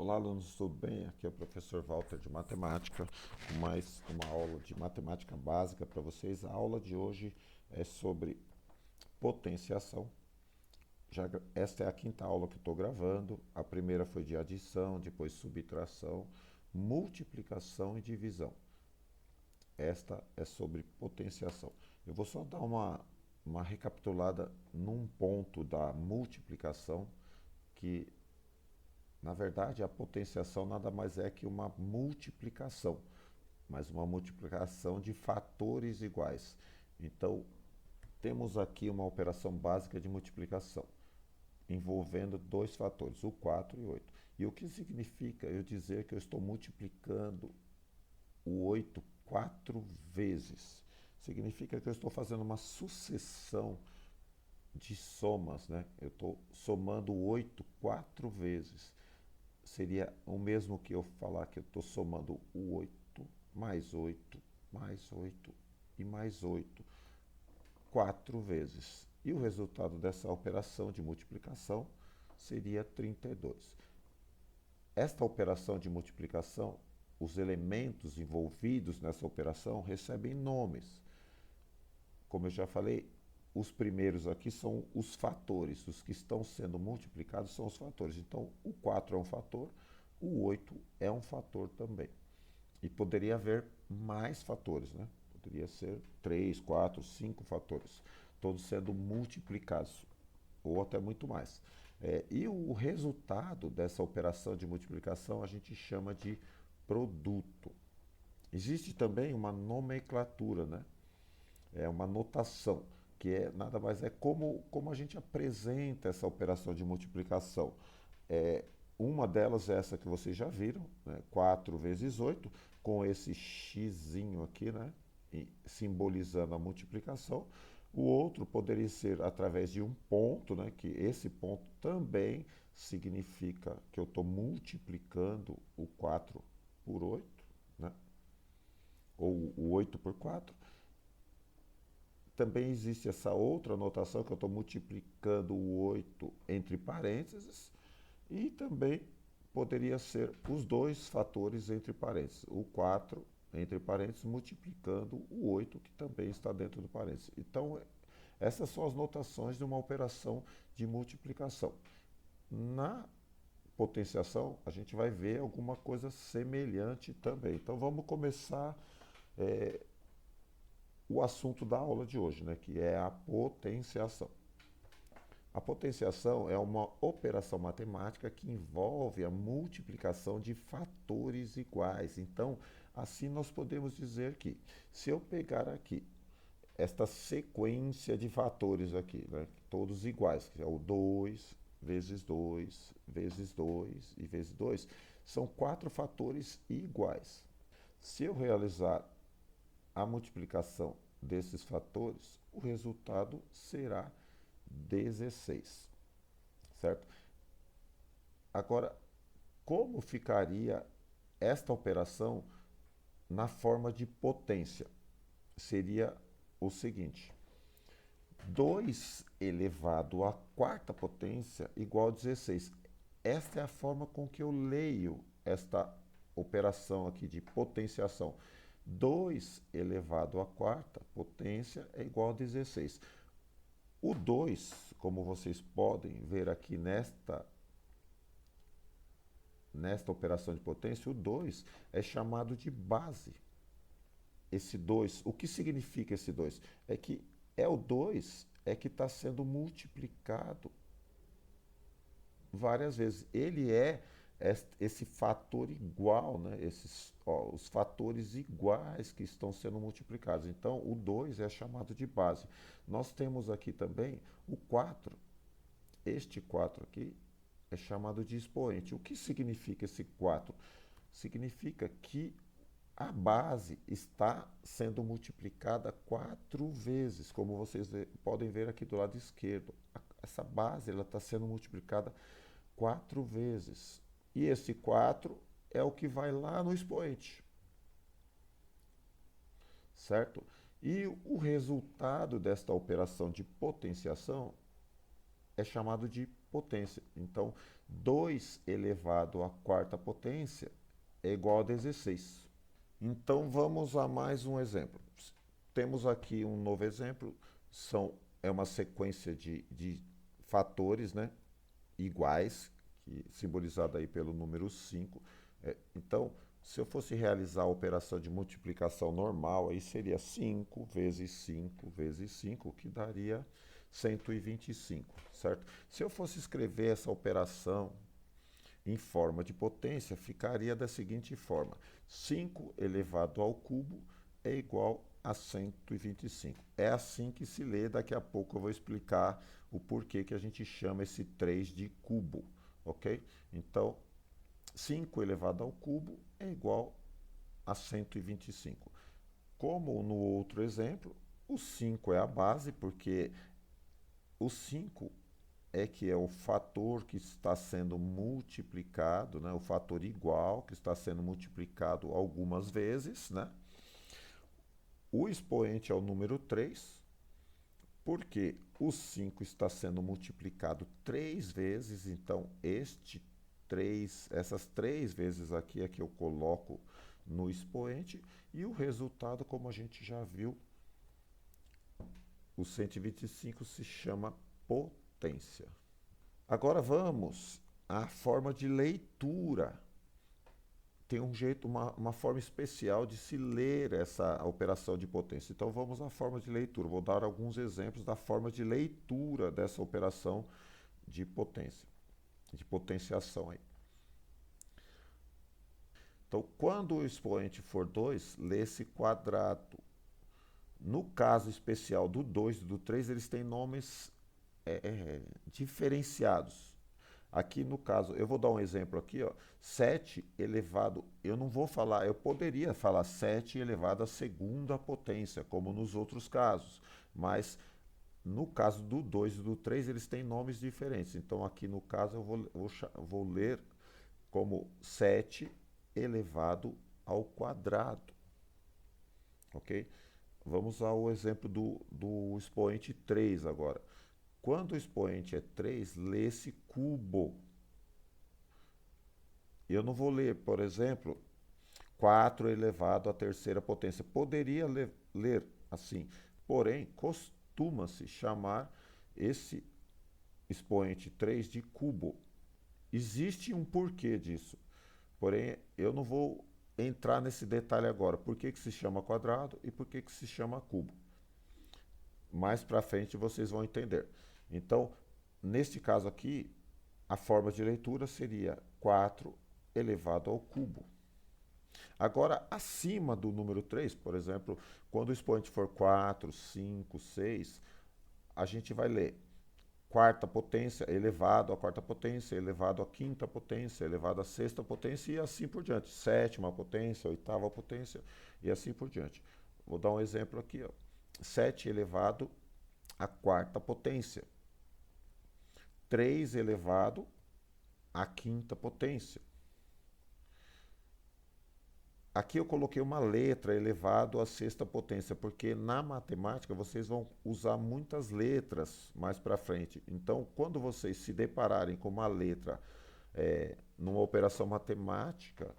Olá, alunos, tudo bem? Aqui é o professor Walter de Matemática, com mais uma aula de matemática básica para vocês. A aula de hoje é sobre potenciação. Esta é a quinta aula que eu estou gravando. A primeira foi de adição, depois subtração, multiplicação e divisão. Esta é sobre potenciação. Eu vou só dar uma recapitulada num ponto da multiplicação que na verdade, a potenciação nada mais é que uma multiplicação, mas uma multiplicação de fatores iguais. Então, temos aqui uma operação básica de multiplicação, envolvendo dois fatores, o 4 e o 8. E o que significa eu dizer que eu estou multiplicando o 8 quatro vezes? Significa que eu estou fazendo uma sucessão de somas, né? Eu estou somando o 8 quatro vezes. Seria o mesmo que eu falar que eu estou somando o 8 mais 8 mais 8 e mais 8 quatro vezes. E o resultado dessa operação de multiplicação seria 32. Esta operação de multiplicação, os elementos envolvidos nessa operação recebem nomes. Como eu já falei, os primeiros aqui são os fatores, os que estão sendo multiplicados são os fatores. Então, o 4 é um fator, o 8 é um fator também. E poderia haver mais fatores, né? Poderia ser 3, 4, 5 fatores, todos sendo multiplicados, ou até muito mais. E o resultado dessa operação de multiplicação a gente chama de produto. Existe também uma nomenclatura, né? É uma notação, que é nada mais é como a gente apresenta essa operação de multiplicação. É, uma delas é essa que vocês já viram, né? 4 vezes 8, com esse xizinho aqui, né? Simbolizando a multiplicação. O outro poderia ser através de um ponto, né? Que esse ponto também significa que eu estou multiplicando o 4 por 8, né? Ou o 8 por 4. Também existe essa outra notação que eu estou multiplicando o 8 entre parênteses e também poderia ser os dois fatores entre parênteses, o 4 entre parênteses multiplicando o 8 que também está dentro do parênteses. Então, essas são as notações de uma operação de multiplicação. Na potenciação, a gente vai ver alguma coisa semelhante também. Então, vamos começar o assunto da aula de hoje, né, que é a potenciação. A potenciação é uma operação matemática que envolve a multiplicação de fatores iguais. Então, assim nós podemos dizer que, se eu pegar aqui esta sequência de fatores aqui, né, todos iguais, que é o 2 vezes 2 vezes 2 e vezes 2, são quatro fatores iguais. Se eu realizar a multiplicação desses fatores, o resultado será 16, certo? Agora, como ficaria esta operação na forma de potência? Seria o seguinte: 2 elevado à quarta potência igual a 16. Esta é a forma com que eu leio esta operação aqui de potenciação. 2 elevado à quarta potência é igual a 16. O 2, como vocês podem ver aqui nesta operação de potência, o 2 é chamado de base. Esse 2, o que significa esse 2? É que é o 2 é que está sendo multiplicado várias vezes. Ele é esse fator igual, né? Os fatores iguais que estão sendo multiplicados. Então, o 2 é chamado de base. Nós temos aqui também o 4. Este 4 aqui é chamado de expoente. O que significa esse 4? Significa que a base está sendo multiplicada quatro vezes, como vocês podem ver aqui do lado esquerdo. Essa base ela está sendo multiplicada quatro vezes. E esse 4 é o que vai lá no expoente, certo? E o resultado desta operação de potenciação é chamado de potência. Então, 2 elevado à quarta potência é igual a 16. Então, vamos a mais um exemplo. Temos aqui um novo exemplo, é uma sequência de fatores, né, iguais, simbolizada aí pelo número 5. Então, se eu fosse realizar a operação de multiplicação normal, aí seria 5 vezes 5 vezes 5, que daria 125, certo? Se eu fosse escrever essa operação em forma de potência, ficaria da seguinte forma: 5 elevado ao cubo é igual a 125. É assim que se lê, daqui a pouco eu vou explicar o porquê que a gente chama esse 3 de cubo, ok? Então, 5 elevado ao cubo é igual a 125. Como no outro exemplo, o 5 é a base, porque o 5 que é o fator que está sendo multiplicado, né? O fator igual que está sendo multiplicado algumas vezes, né? O expoente é o número 3, porque o 5 está sendo multiplicado 3 vezes, então essas 3 vezes aqui é que eu coloco no expoente, e o resultado, como a gente já viu, o 125 se chama potência. Agora vamos à forma de leitura. Tem um jeito, uma forma especial de se ler essa operação de potência. Então vamos à forma de leitura. Vou dar alguns exemplos da forma de leitura dessa operação de potência, de potenciação aí. Então, quando o expoente for 2, lê-se quadrado. No caso especial do 2 e do 3, eles têm nomes diferenciados. Aqui no caso, eu vou dar um exemplo aqui, ó, 7 elevado, eu não vou falar, eu poderia falar 7 elevado à segunda potência, como nos outros casos, mas no caso do 2 e do 3, eles têm nomes diferentes. Então aqui no caso eu vou ler como 7 elevado ao quadrado, ok? Vamos ao exemplo do expoente 3 agora. Quando o expoente é 3, lê-se cubo. Eu não vou ler, por exemplo, 4 elevado à terceira potência. Poderia ler assim, porém, costuma-se chamar esse expoente 3 de cubo. Existe um porquê disso, porém, eu não vou entrar nesse detalhe agora. Por que se chama quadrado e por que se chama cubo? Mais para frente vocês vão entender. Então, neste caso aqui, a forma de leitura seria 4 elevado ao cubo. Agora, acima do número 3, por exemplo, quando o expoente for 4, 5, 6, a gente vai ler quarta potência elevado à quarta potência, elevado à quinta potência, elevado à sexta potência e assim por diante. Sétima potência, oitava potência e assim por diante. Vou dar um exemplo aqui, ó. 7 elevado à quarta potência. 3 elevado à quinta potência. Aqui eu coloquei uma letra elevado à sexta potência, porque na matemática vocês vão usar muitas letras mais para frente. Então, quando vocês se depararem com uma letra numa operação matemática,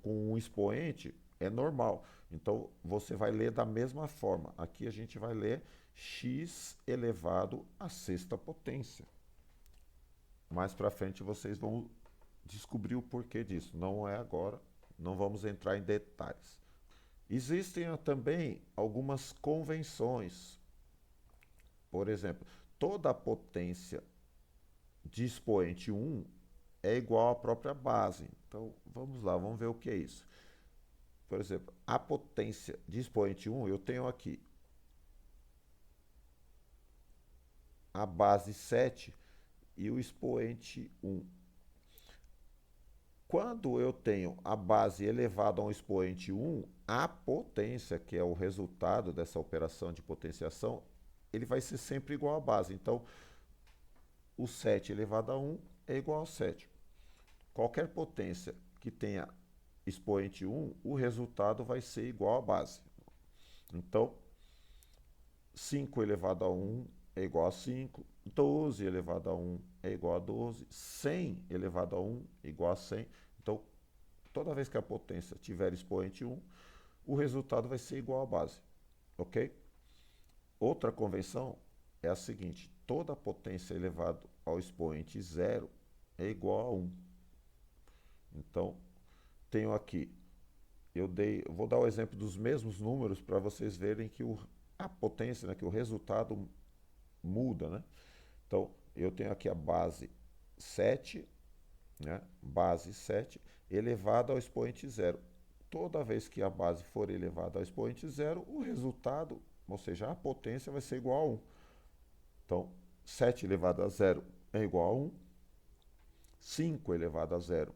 com um expoente, é normal. Então, você vai ler da mesma forma. Aqui a gente vai ler x elevado à sexta potência. Mais para frente vocês vão descobrir o porquê disso. Não é agora, não vamos entrar em detalhes. Existem também algumas convenções. Por exemplo, toda a potência de expoente 1 é igual à própria base. Então, vamos lá, vamos ver o que é isso. Por exemplo, a potência de expoente 1, eu tenho aqui a base 7 e o expoente 1. Quando eu tenho a base elevada a um expoente 1, a potência, que é o resultado dessa operação de potenciação, ele vai ser sempre igual à base. Então, o 7 elevado a 1 é igual a 7. Qualquer potência que tenha expoente 1, o resultado vai ser igual à base. Então, 5 elevado a 1 é igual a 5, 12 elevado a 1 é igual a 12, 100 elevado a 1 é igual a 100. Então, toda vez que a potência tiver expoente 1, o resultado vai ser igual à base, ok? Outra convenção é a seguinte: toda potência elevada ao expoente zero é igual a 1. Então, tenho aqui, eu vou dar o exemplo dos mesmos números para vocês verem que a potência, né, que o resultado muda, né? Então, eu tenho aqui a base 7, né, base 7 elevada ao expoente zero. Toda vez que a base for elevada ao expoente zero, o resultado, ou seja, a potência vai ser igual a 1. Então, 7 elevado a zero é igual a 1, 5 elevado a zero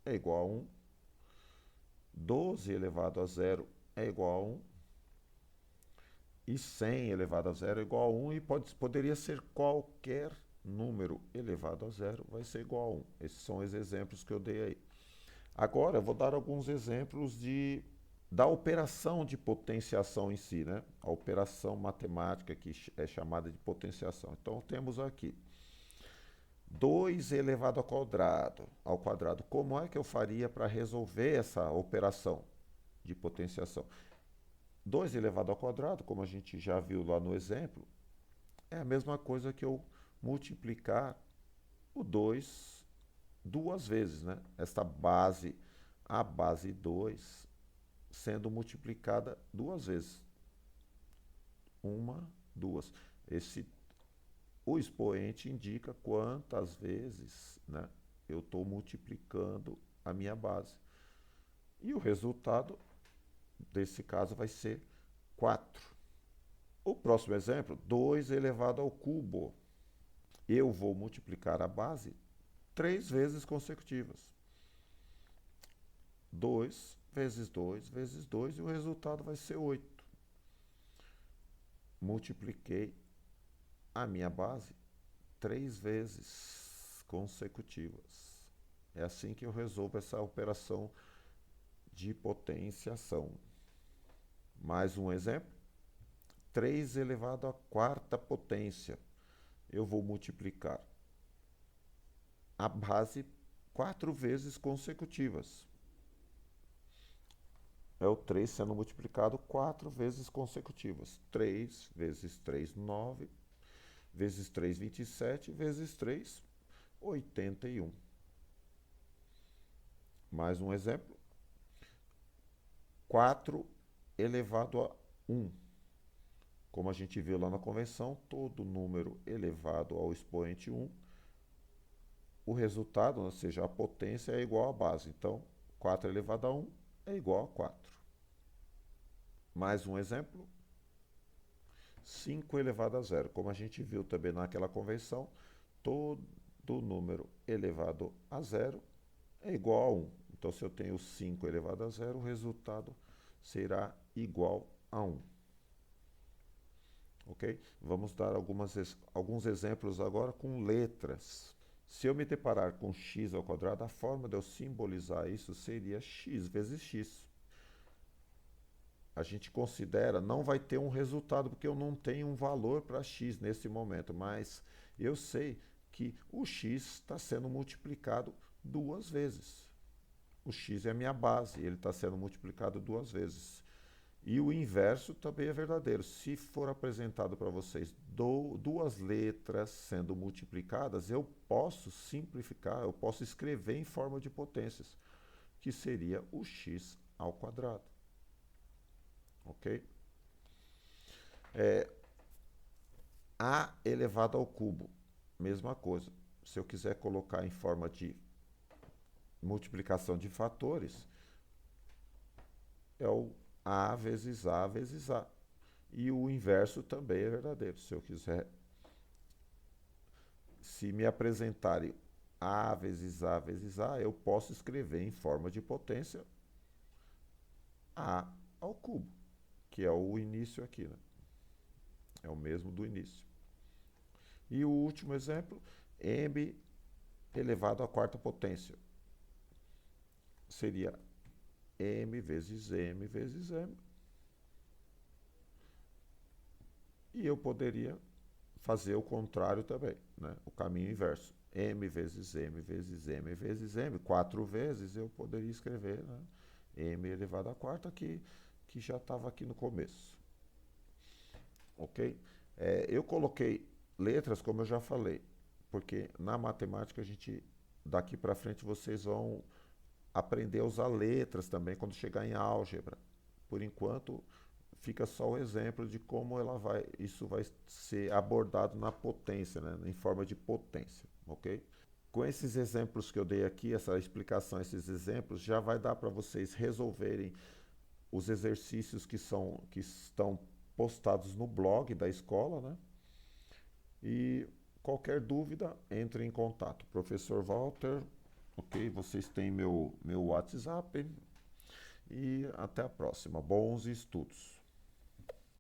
é igual a 1, 12 elevado a zero é igual a 1, e 100 elevado a zero é igual a 1, e poderia ser qualquer número elevado a zero, vai ser igual a 1. Esses são os exemplos que eu dei aí. Agora, eu vou dar alguns exemplos da operação de potenciação em si, né? A operação matemática que é chamada de potenciação. Então, temos aqui 2 elevado ao quadrado. Como é que eu faria para resolver essa operação de potenciação? 2 elevado ao quadrado, como a gente já viu lá no exemplo, é a mesma coisa que eu multiplicar o 2 duas vezes, né? Esta base, a base 2, sendo multiplicada duas vezes. Uma, duas. O expoente indica quantas vezes, né, eu estou multiplicando a minha base. E o resultado desse caso vai ser 4. O próximo exemplo, 2 elevado ao cubo. Eu vou multiplicar a base 3 vezes consecutivas. 2 vezes 2 vezes 2, e o resultado vai ser 8. Multipliquei a minha base 3 vezes consecutivas. É assim que eu resolvo essa operação de potenciação. Mais um exemplo. 3 elevado à quarta potência. Eu vou multiplicar a base 4 vezes consecutivas. É o 3 sendo multiplicado 4 vezes consecutivas. 3 vezes 3, 9. Vezes 3, 27. Vezes 3, 81. Mais um exemplo. 4 elevado a 1. Como a gente viu lá na convenção, todo número elevado ao expoente 1, o resultado, ou seja, a potência é igual à base. Então, 4 elevado a 1 é igual a 4. Mais um exemplo. 5 elevado a 0. Como a gente viu também naquela convenção, todo número elevado a 0 é igual a 1. Então, se eu tenho 5 elevado a 0, o resultado será igual a 1. Ok? Vamos dar alguns exemplos agora com letras. Se eu me deparar com x ao quadrado, a forma de eu simbolizar isso seria x vezes x. A gente considera, não vai ter um resultado, porque eu não tenho um valor para x nesse momento, mas eu sei que o x está sendo multiplicado duas vezes. O x é a minha base, ele está sendo multiplicado duas vezes. E o inverso também é verdadeiro. Se for apresentado para vocês duas letras sendo multiplicadas, eu posso simplificar, eu posso escrever em forma de potências, que seria o x ao quadrado. Ok? A elevado ao cubo, mesma coisa. Se eu quiser colocar em forma de multiplicação de fatores, é o A vezes A vezes A. E o inverso também é verdadeiro. Se me apresentarem A vezes A, eu posso escrever em forma de potência A ao cubo, que é o início aqui, né? É o mesmo do início. E o último exemplo, m elevado à quarta potência. Seria m vezes m vezes m. E eu poderia fazer o contrário também, né? O caminho inverso. M vezes M vezes M vezes M, 4 vezes eu poderia escrever, né? M elevado à quarta, que já estava aqui no começo. Ok? Eu coloquei letras, como eu já falei, porque na matemática a gente, daqui para frente, vocês vão aprender a usar letras também quando chegar em álgebra. Por enquanto, fica só o exemplo de como isso vai ser abordado na potência, né? Em forma de potência, ok? Com esses exemplos que eu dei aqui, essa explicação, esses exemplos, já vai dar para vocês resolverem os exercícios que estão postados no blog da escola, né? E qualquer dúvida, entre em contato. Professor Walter, ok? Vocês têm meu WhatsApp e até a próxima. Bons estudos!